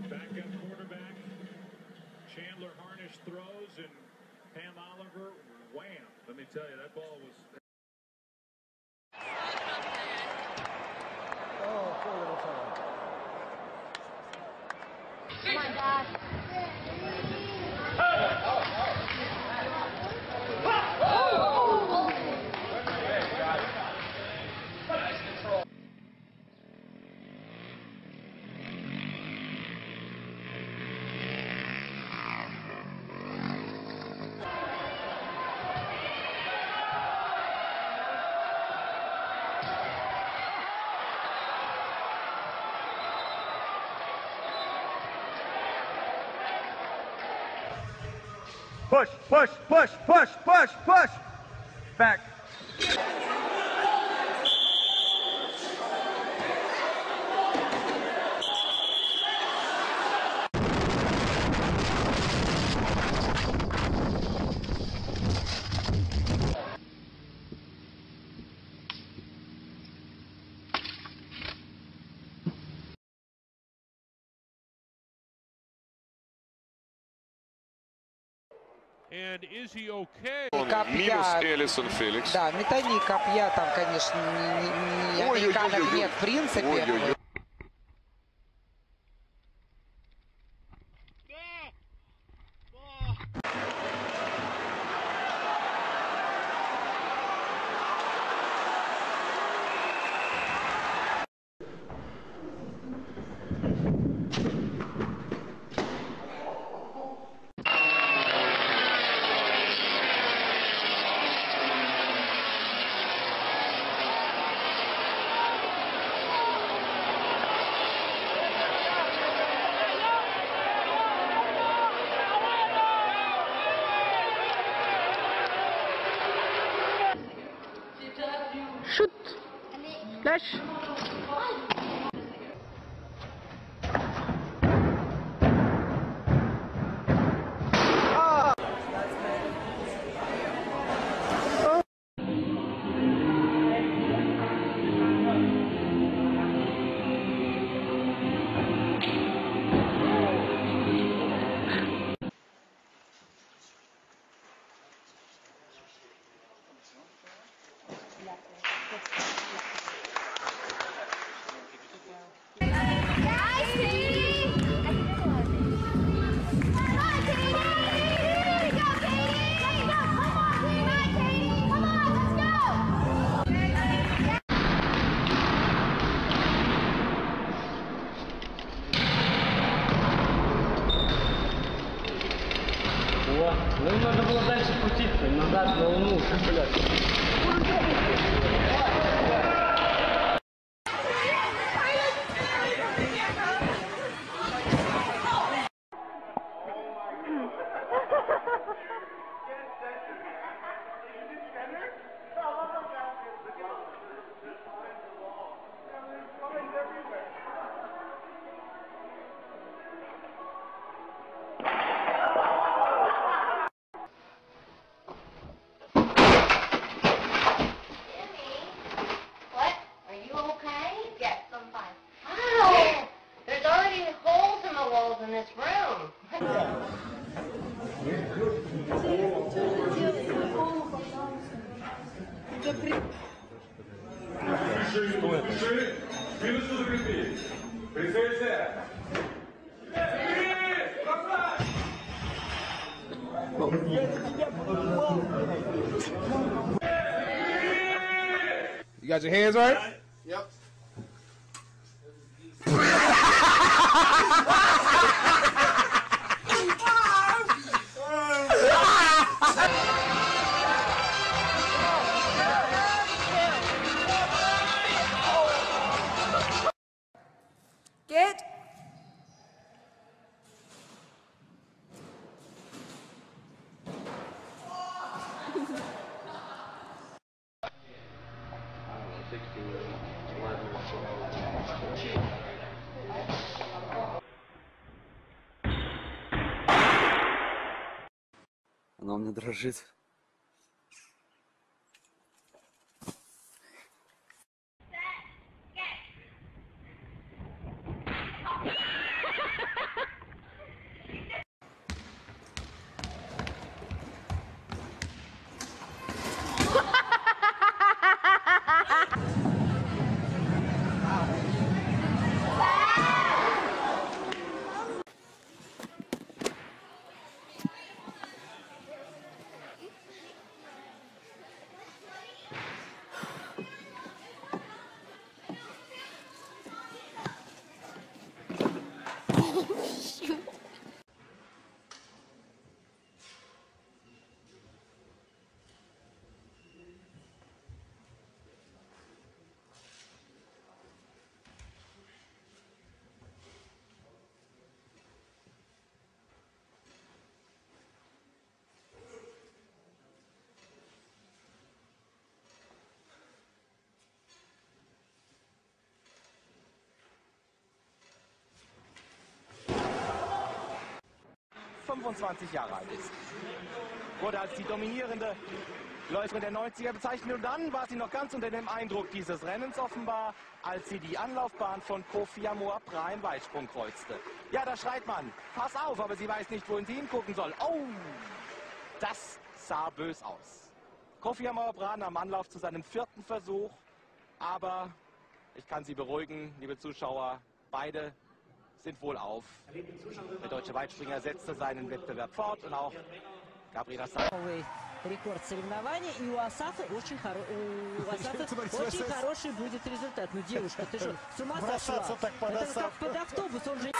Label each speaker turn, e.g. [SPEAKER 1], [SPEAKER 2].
[SPEAKER 1] Backup quarterback. Chandler Harnish throws, and Pam Oliver, wham. Let me tell you, that ball was...
[SPEAKER 2] Come on, Dad.
[SPEAKER 3] Push, push, push, push, push, push. Back.
[SPEAKER 1] And is he okay?
[SPEAKER 4] Минус Элисон Феликс.
[SPEAKER 5] Да, метание копья там, конечно, американок нет, в принципе.
[SPEAKER 2] Shoot! Flash!
[SPEAKER 6] Ну им надо было дальше крутиться, назад на Луну, блядь.
[SPEAKER 2] In this room.
[SPEAKER 7] You got your hands right?
[SPEAKER 8] Yep.
[SPEAKER 9] Get.
[SPEAKER 5] Она у меня дрожит.
[SPEAKER 3] 25 Jahre alt ist. Wurde als die dominierende Läuferin der 90er bezeichnet und dann war sie noch ganz unter dem Eindruck dieses Rennens offenbar, als sie die Anlaufbahn von Kofi Amor Bra im Weitsprung kreuzte. Ja, da schreit man, pass auf, aber sie weiß nicht, wohin sie hingucken soll. Oh, das sah bös aus. Kofi Amor Bra nahm Anlauf zu seinem 4. Versuch, aber ich kann Sie beruhigen, liebe Zuschauer, beide sind wohl auf. Der deutsche Weitspringer setzte seinen Wettbewerb fort und auch Gabriela Saar.
[SPEAKER 8] Рекорд соревнований, и у Асафы очень хороший будет результат. Ну, девушка, ты же с ума сошла? Это как под автобус, он же...